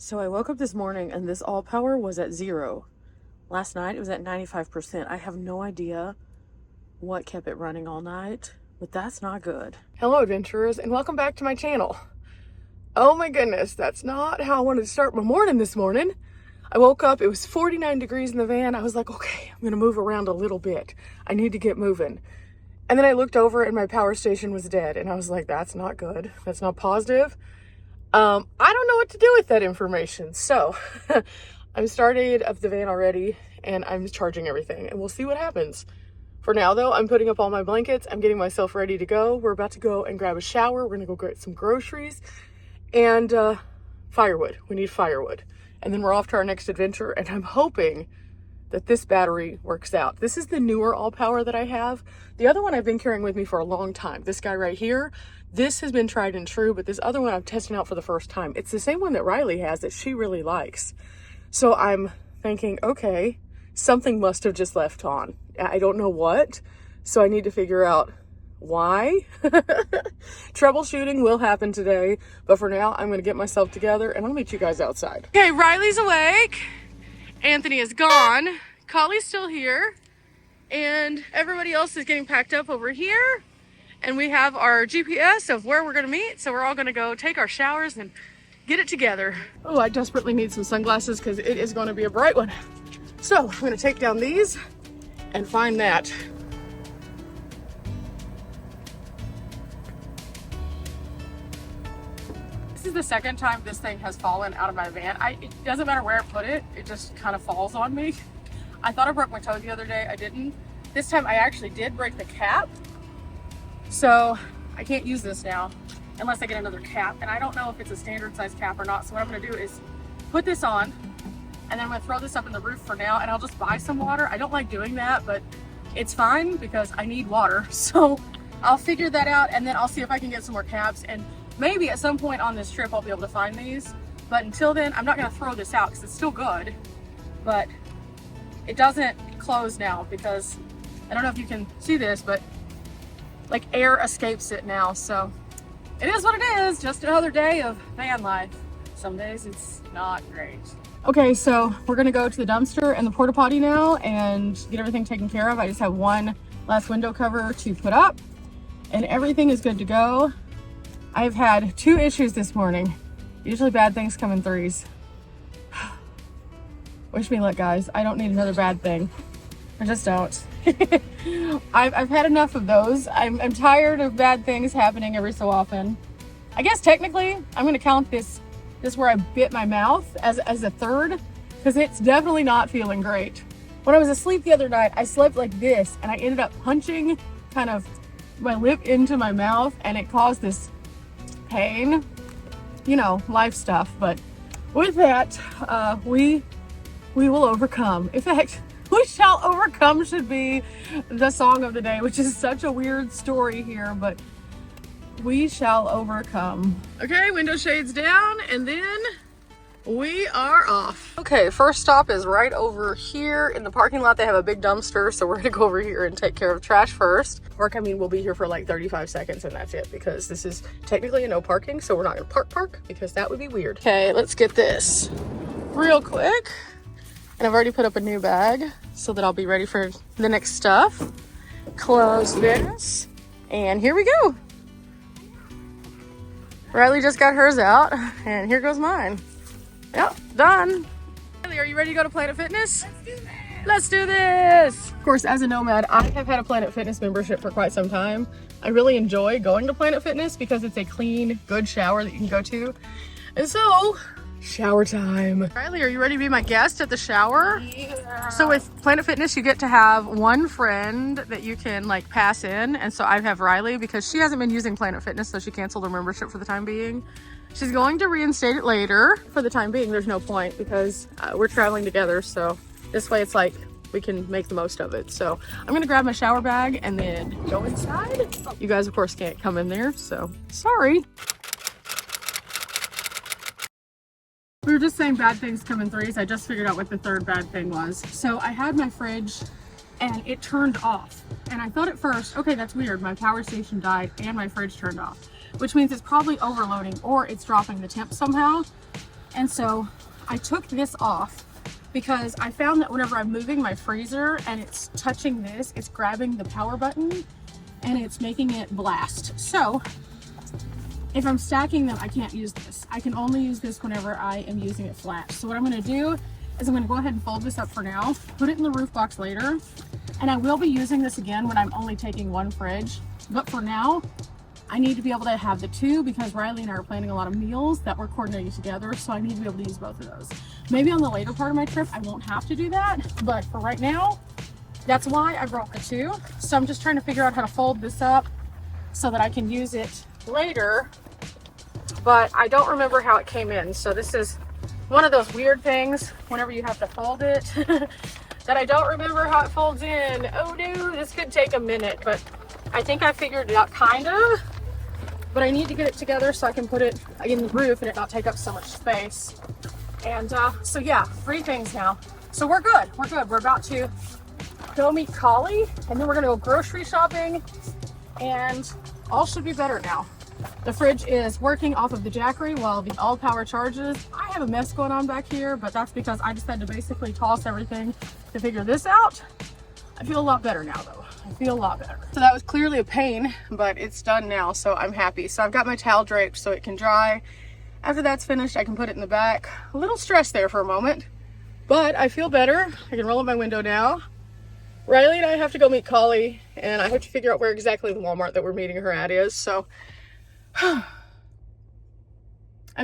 So I woke up this morning and this all power was at 0. Last night it was at 95%. I have no idea what kept it running all night, but that's not good. Hello adventurers, and welcome back to my channel. Oh my goodness, that's not how I wanted to start my morning this morning. I woke up, it was 49 degrees in the van. I was like, okay, I'm gonna move around a little bit. I need to get moving. And then I looked over and my power station was dead. And I was like, that's not good. That's not positive. I don't know what to do with that information. So I'm started up the van already and I'm charging everything and we'll see what happens. For now though, I'm putting up all my blankets. I'm getting myself ready to go. We're about to go and grab a shower. We're gonna go get some groceries and firewood. We need firewood. And then we're off to our next adventure and I'm hoping that this battery works out. This is the newer all power that I have. The other one I've been carrying with me for a long time. This guy right here, this has been tried and true, but this other one I'm testing out for the first time. It's the same one that Riley has that she really likes. So I'm thinking, okay, something must have just left on. I don't know what, so I need to figure out why. Troubleshooting will happen today, but for now, I'm gonna get myself together and I'll meet you guys outside. Okay, Riley's awake. Anthony is gone. Collie's still here. And everybody else is getting packed up over here. And we have our GPS of where we're gonna meet. So we're all gonna go take our showers and get it together. Oh, I desperately need some sunglasses because it is gonna be a bright one. So I'm gonna take down these and find that. This is the second time this thing has fallen out of my van. It doesn't matter where I put it, it just kind of falls on me. I thought I broke my toe the other day, I didn't. This time I actually did break the cap. So I can't use this now unless I get another cap. And I don't know if it's a standard size cap or not. So what I'm gonna do is put this on and then I'm gonna throw this up in the roof for now and I'll just buy some water. I don't like doing that, but it's fine because I need water. So I'll figure that out and then I'll see if I can get some more caps, and maybe at some point on this trip I'll be able to find these. But until then, I'm not gonna throw this out because it's still good, but it doesn't close now because I don't know if you can see this, but like air escapes it now. So it is what it is, just another day of van life. Some days it's not great. Okay, so we're gonna go to the dumpster and the porta potty now and get everything taken care of. I just have one last window cover to put up and everything is good to go. I've had 2 issues this morning. Usually bad things come in 3s. Wish me luck, guys. I don't need another bad thing. I just don't. I've had enough of those. I'm tired of bad things happening every so often. I guess technically I'm gonna count this where I bit my mouth as a third, because it's definitely not feeling great. When I was asleep the other night, I slept like this and I ended up punching kind of my lip into my mouth and it caused this pain, you know, life stuff. But with that, we will overcome. In fact, we shall overcome should be the song of the day, which is such a weird story here, but we shall overcome. Okay, window shades down, and then we are off. Okay, first stop is right over here in the parking lot. They have a big dumpster, so we're gonna go over here and take care of trash first. Park, I mean, we'll be here for like 35 seconds and that's it, because this is technically a no parking, so we're not gonna park because that would be weird. Okay, let's get this real quick. And I've already put up a new bag so that I'll be ready for the next stuff. Close this, and here we go. Riley just got hers out, and here goes mine. Yep, done. Riley, are you ready to go to Planet Fitness? Let's do this. Let's do this. Of course, as a nomad, I have had a Planet Fitness membership for quite some time. I really enjoy going to Planet Fitness because it's a clean, good shower that you can go to. And so, shower time. Riley, are you ready to be my guest at the shower? Yeah. So with Planet Fitness, you get to have one friend that you can like pass in. And so I have Riley because she hasn't been using Planet Fitness, so she canceled her membership for the time being. She's going to reinstate it later. For the time being, there's no point because we're traveling together. So this way it's like we can make the most of it. So I'm gonna grab my shower bag and then go inside. You guys, of course, can't come in there, so sorry. We were just saying bad things come in 3s. I just figured out what the third bad thing was. So I had my fridge and it turned off. And I thought at first, okay, that's weird. My power station died and my fridge turned off, which means it's probably overloading or it's dropping the temp somehow. And so I took this off because I found that whenever I'm moving my freezer and it's touching this, it's grabbing the power button and it's making it blast. So if I'm stacking them, I can't use this. I can only use this whenever I am using it flat. So what I'm gonna do is I'm gonna go ahead and fold this up for now, put it in the roof box later, and I will be using this again when I'm only taking one fridge. But for now, I need to be able to have the two because Riley and I are planning a lot of meals that we're coordinating together, so I need to be able to use both of those. Maybe on the later part of my trip, I won't have to do that, but for right now, that's why I brought the two. So I'm just trying to figure out how to fold this up so that I can use it later, but I don't remember how it came in. So this is one of those weird things whenever you have to fold it that I don't remember how it folds in. Oh no, this could take a minute, but I think I figured it out kind of. But I need to get it together so I can put it in the roof and it not take up so much space. And so yeah, 3 things now. So we're good, we're good. We're about to go meet Collie and then we're gonna go grocery shopping and all should be better now. The fridge is working off of the Jackery while the all power charges. I have a mess going on back here, but that's because I just had to basically toss everything to figure this out. I feel a lot better now though. I feel a lot better. So that was clearly a pain, but it's done now, so I'm happy. So I've got my towel draped so it can dry. After that's finished, I can put it in the back. A little stressed there for a moment, but I feel better. I can roll up my window now. Riley and I have to go meet Collie, and I have to figure out where exactly the Walmart that we're meeting her at is, so I'm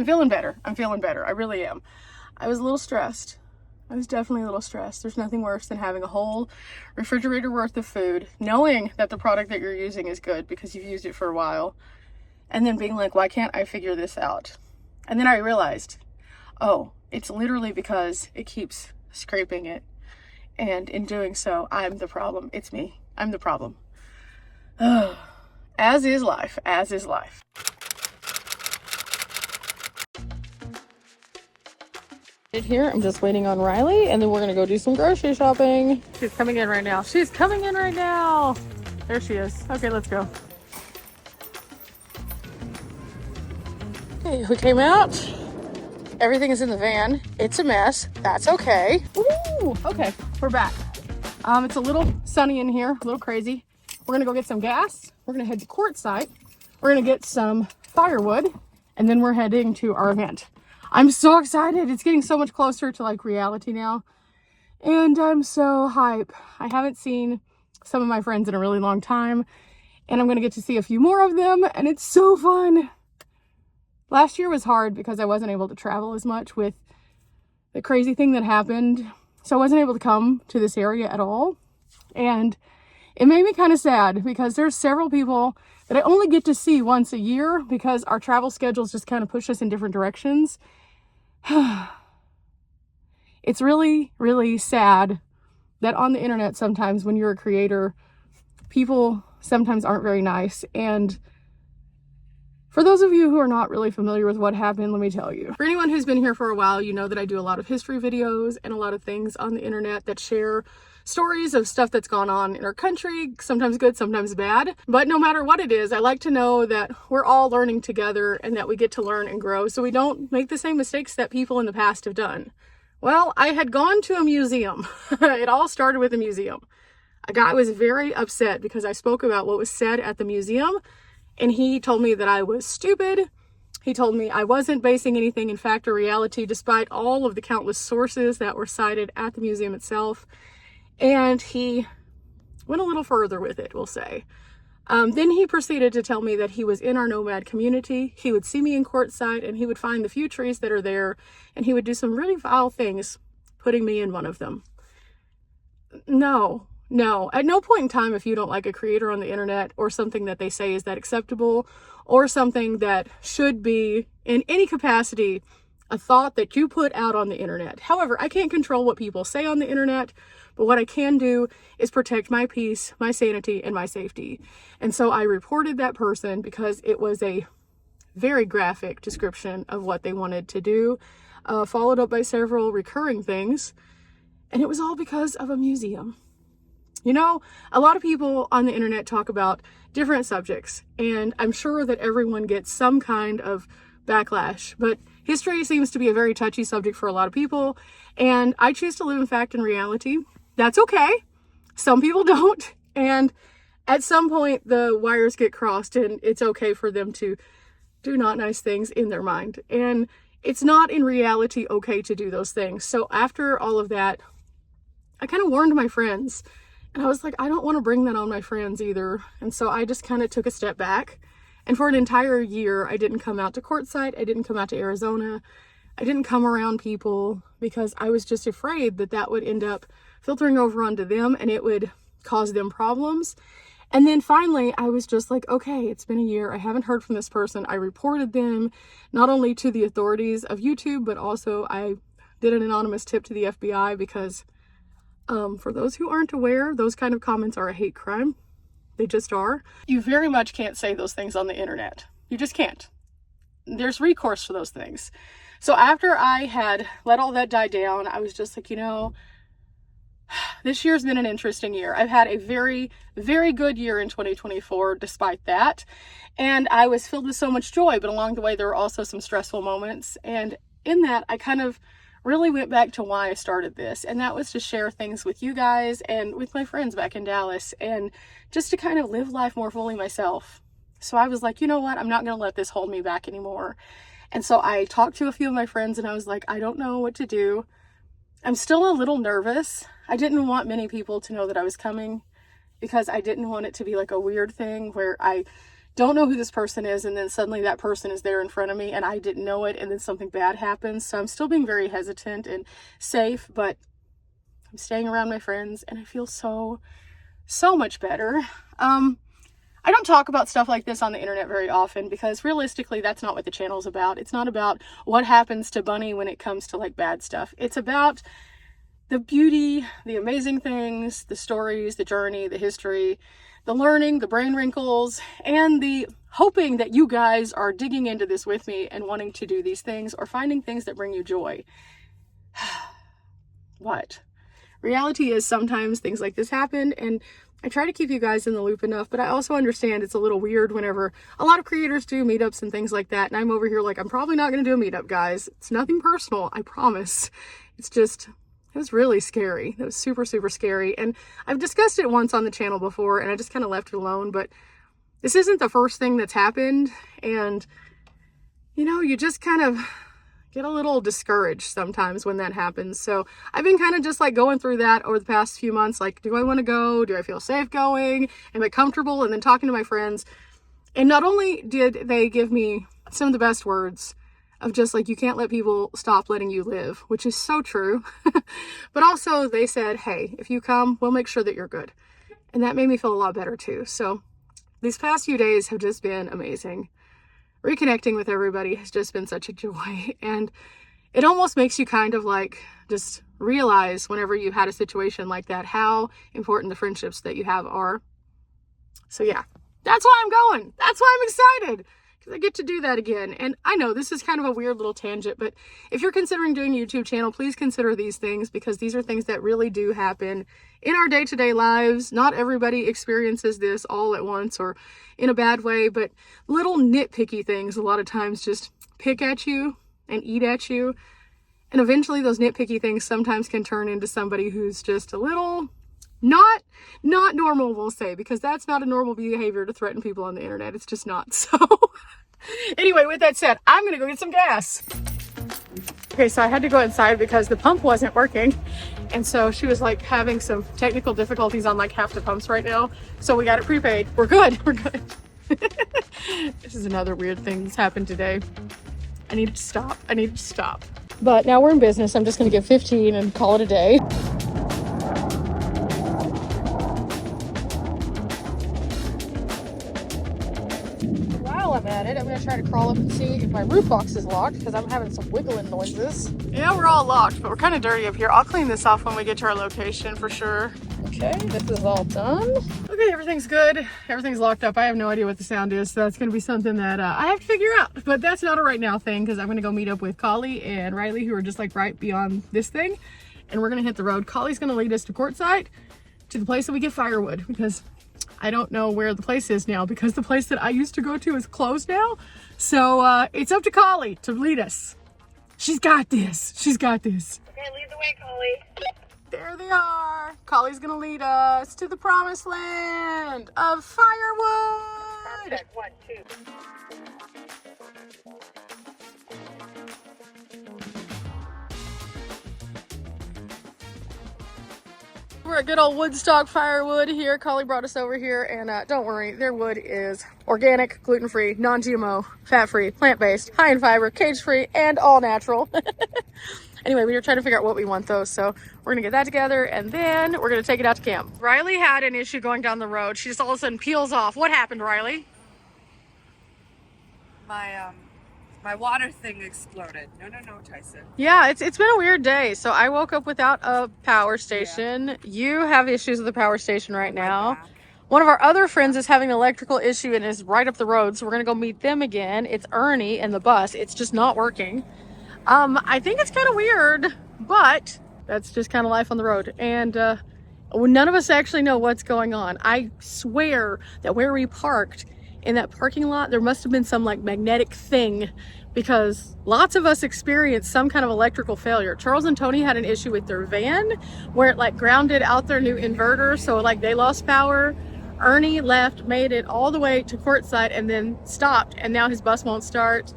feeling better. I'm feeling better. I really am. I was a little stressed. I was definitely a little stressed. There's nothing worse than having a whole refrigerator worth of food, knowing that the product that you're using is good because you've used it for a while, and then being like, why can't I figure this out? And then I realized, oh, it's literally because it keeps scraping it. And in doing so, I'm the problem. It's me. I'm the problem. As is life. As is life. Here, I'm just waiting on Riley, and then we're gonna go do some grocery shopping. She's coming in right now. She's coming in right now. There she is. Okay, let's go. Okay, we came out. Everything is in the van. It's a mess. That's okay. Ooh, okay, we're back. It's a little sunny in here, a little crazy. We're gonna go get some gas. We're gonna head to Quartzsite. We're gonna get some firewood, and then we're heading to our event. I'm so excited. It's getting so much closer to like reality now. And I'm so hype. I haven't seen some of my friends in a really long time, and I'm gonna get to see a few more of them, and it's so fun. Last year was hard because I wasn't able to travel as much with the crazy thing that happened. So I wasn't able to come to this area at all. And it made me kind of sad because there's several people that I only get to see once a year because our travel schedules just kind of push us in different directions. It's really, really sad that on the internet sometimes when you're a creator, people sometimes aren't very nice. And for those of you who are not really familiar with what happened, let me tell you. For anyone who's been here for a while, you know that I do a lot of history videos and a lot of things on the internet that share stories of stuff that's gone on in our country, sometimes good, sometimes bad. But no matter what it is, I like to know that we're all learning together and that we get to learn and grow so we don't make the same mistakes that people in the past have done. Well, I had gone to a museum. It all started with a museum. A guy was very upset because I spoke about what was said at the museum, and he told me that I was stupid. He told me I wasn't basing anything in fact or reality despite all of the countless sources that were cited at the museum itself. And he went a little further with it, we'll say. Then he proceeded to tell me that he was in our nomad community. He would see me in Quartzsite and he would find the few trees that are there and he would do some really vile things, putting me in one of them. No, at no point in time, if you don't like a creator on the internet or something that they say is that acceptable or something that should be in any capacity a thought that you put out on the internet. However, I can't control what people say on the internet, but what I can do is protect my peace, my sanity, and my safety. And so I reported that person because it was a very graphic description of what they wanted to do, followed up by several recurring things. And it was all because of a museum. You know, a lot of people on the internet talk about different subjects, and I'm sure that everyone gets some kind of backlash. But history seems to be a very touchy subject for a lot of people, and I choose to live in fact and reality. That's okay. Some people don't, and at some point the wires get crossed, and it's okay for them to do not nice things in their mind, and it's not in reality okay to do those things. So after all of that, I kind of warned my friends, and I was like, I don't want to bring that on my friends either. And so I just kind of took a step back, and for an entire year I didn't come out to Quartzsite, I didn't come out to Arizona, I didn't come around people, because I was just afraid that that would end up filtering over onto them and it would cause them problems. And then finally, I was just like, okay, it's been a year. I haven't heard from this person. I reported them not only to the authorities of YouTube, but also I did an anonymous tip to the FBI, because for those who aren't aware, those kind of comments are a hate crime. They just are. You very much can't say those things on the internet. You just can't. There's recourse for those things. So after I had let all that die down, I was just like, you know, this year's been an interesting year. I've had a very, very good year in 2024 despite that. And I was filled with so much joy, but along the way there were also some stressful moments. And in that, I kind of really went back to why I started this. And that was to share things with you guys and with my friends back in Dallas, and just to kind of live life more fully myself. So I was like, you know what? I'm not going to let this hold me back anymore. And so I talked to a few of my friends, and I was like, I don't know what to do. I'm still a little nervous. I didn't want many people to know that I was coming, because I didn't want it to be like a weird thing where I don't know who this person is, and then suddenly that person is there in front of me and I didn't know it, and then something bad happens. So I'm still being very hesitant and safe, but I'm staying around my friends, and I feel so much better. I don't talk about stuff like this on the internet very often, because realistically, that's not what the channel is about. It's not about what happens to Bunny when it comes to like bad stuff. It's about the beauty, the amazing things, the stories, the journey, the history, the learning, the brain wrinkles, and the hoping that you guys are digging into this with me and wanting to do these things or finding things that bring you joy. What? Reality is sometimes things like this happen, and I try to keep you guys in the loop enough, but I also understand it's a little weird whenever a lot of creators do meetups and things like that, and I'm over here like, I'm probably not going to do a meetup, guys. It's nothing personal, I promise. It's just, it was really scary. It was super scary, and I've discussed it once on the channel before, and I just kind of left it alone, but this isn't the first thing that's happened, and, you know, you just kind of get a little discouraged sometimes when that happens. So I've been kind of just like going through that over the past few months. Like, do I want to go? Do I feel safe going? Am I comfortable? And then talking to my friends. And not only did they give me some of the best words of just like, you can't let people stop letting you live, which is so true. But also they said, hey, if you come, we'll make sure that you're good. And that made me feel a lot better too. So these past few days have just been amazing. Reconnecting with everybody has just been such a joy, and it almost makes you kind of like just realize whenever you've had a situation like that how important the friendships that you have are. So yeah, that's why I'm going. That's why I'm excited, because I get to do that again. And I know this is kind of a weird little tangent, but if you're considering doing a YouTube channel, please consider these things, because these are things that really do happen in our day-to-day lives. Not everybody experiences this all at once or in a bad way, but little nitpicky things a lot of times just pick at you and eat at you. And eventually those nitpicky things sometimes can turn into somebody who's just a little not normal, we'll say, because that's not a normal behavior to threaten people on the internet. It's just not. So anyway, with that said, I'm gonna go get some gas. Okay, so I had to go inside because the pump wasn't working. And so she was like having some technical difficulties on like half the pumps right now. So we got it prepaid. We're good. We're good. This is another weird thing that's happened today. I need to stop. I need to stop. But now we're in business. I'm just going to give 15 and call it a day. While I'm at it, I'm going to try to crawl up and see if my roof box is locked, because I'm having some wiggling noises. Yeah, we're all locked, but we're kind of dirty up here. I'll clean this off when we get to our location for sure. Okay, this is all done. Okay, everything's good. Everything's locked up. I have no idea what the sound is, so that's going to be something that I have to figure out. But that's not a right now thing, because I'm going to go meet up with Collie and Riley, who are just like right beyond this thing. And we're going to hit the road. Collie's going to lead us to Quartzsite, to the place that we get firewood, because I don't know where the place is now, because the place that I used to go to is closed now. So it's up to Collie to lead us. She's got this. She's got this. Okay, lead the way, Collie. There they are. Collie's gonna lead us to the promised land of firewood. Perfect. 1, 2. We're at good old Woodstock Firewood here. Collie brought us over here, and don't worry, their wood is organic, gluten-free, non-GMO, fat-free, plant-based, high in fiber, cage-free, and all natural. Anyway, we were trying to figure out what we want though, so we're gonna get that together, and then we're gonna take it out to camp. Riley had an issue going down the road. She just all of a sudden peels off. What happened, Riley? My water thing exploded. No, Tyson. Yeah, it's been a weird day. So I woke up without a power station. Yeah. You have issues with the power station right now. Back. One of our other friends is having an electrical issue and is right up the road, so we're gonna go meet them again. It's Ernie and the bus. It's just not working. I think it's kind of weird, but that's just kind of life on the road. And none of us actually know what's going on. I swear that where we parked in that parking lot, there must have been some like magnetic thing, because lots of us experienced some kind of electrical failure. Charles and Tony had an issue with their van where it like grounded out their new inverter, so like they lost power. Ernie left, made it all the way to Quartzsite, and then stopped, and now his bus won't start.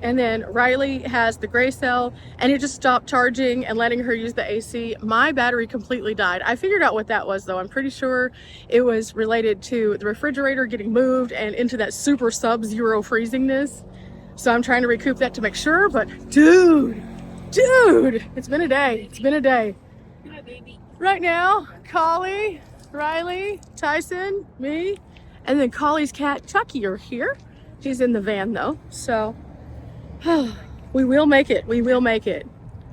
And then Riley has the gray cell, and it just stopped charging and letting her use the AC. My battery completely died. I figured out what that was though. I'm pretty sure it was related to the refrigerator getting moved and into that super sub-zero freezingness. So I'm trying to recoup that to make sure, but dude, it's been a day. It's been a day. Yeah, baby. Right now, Collie, Riley, Tyson, me, and then Collie's cat Chucky are here. She's in the van though, so we will make it. We will make it.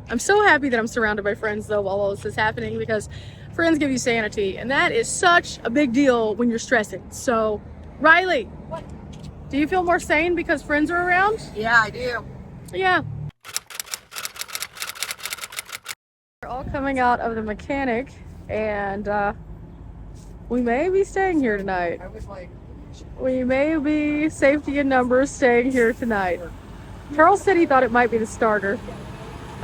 I'm so happy that I'm surrounded by friends though while all this is happening, because friends give you sanity, and that is such a big deal when you're stressing. So, Riley, What? do you feel more sane because friends are around? Yeah, I do. Yeah. We're all coming out of the mechanic, and we may be staying here tonight. I was like, We may be safety in numbers staying here tonight. Charles said he thought it might be the starter.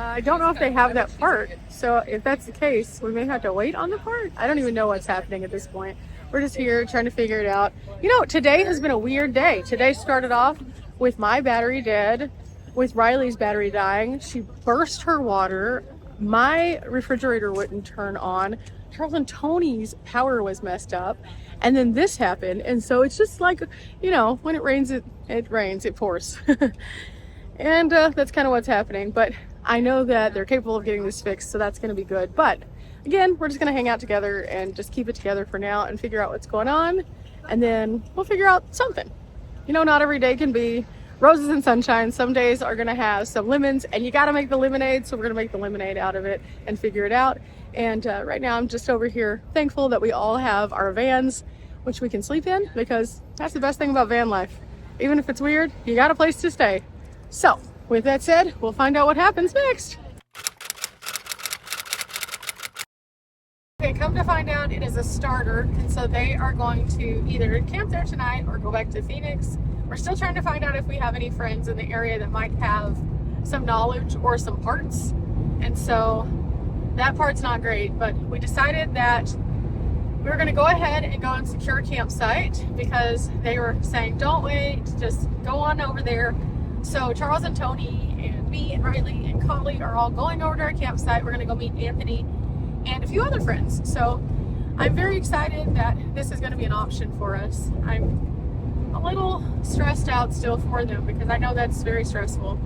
I don't know if they have that part, so if that's the case, we may have to wait on the part. I don't even know what's happening at this point. We're just here trying to figure it out. You know, today has been a weird day. Today started off with my battery dead, with Riley's battery dying. She burst her water. My refrigerator wouldn't turn on. Charles and Tony's power was messed up. And then this happened. And so it's just like, you know, when it rains, it rains, it pours. And that's kind of what's happening. But I know that they're capable of getting this fixed, so that's going to be good. But again, we're just going to hang out together and just keep it together for now and figure out what's going on. And then we'll figure out something. You know, not every day can be roses and sunshine. Some days are going to have some lemons, and you got to make the lemonade. So we're going to make the lemonade out of it and figure it out. And right now I'm just over here thankful that we all have our vans, which we can sleep in, because that's the best thing about van life. Even if it's weird, you got a place to stay. So with that said, we'll find out what happens next. Okay, come to find out, it is a starter, and so they are going to either camp there tonight or go back to Phoenix. We're still trying to find out if we have any friends in the area that might have some knowledge or some parts, and so that part's not great. But we decided that we were going to go ahead and go and secure a campsite, because they were saying don't wait, just go on over there. So Charles and Tony and me and Riley and Collie are all going over to our campsite. We're going to go meet Anthony and a few other friends. So I'm very excited that this is going to be an option for us. I'm a little stressed out still for them, because I know that's very stressful.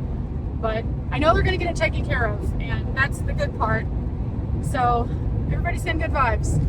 But I know they're going to get it taken care of, and that's the good part. So everybody send good vibes.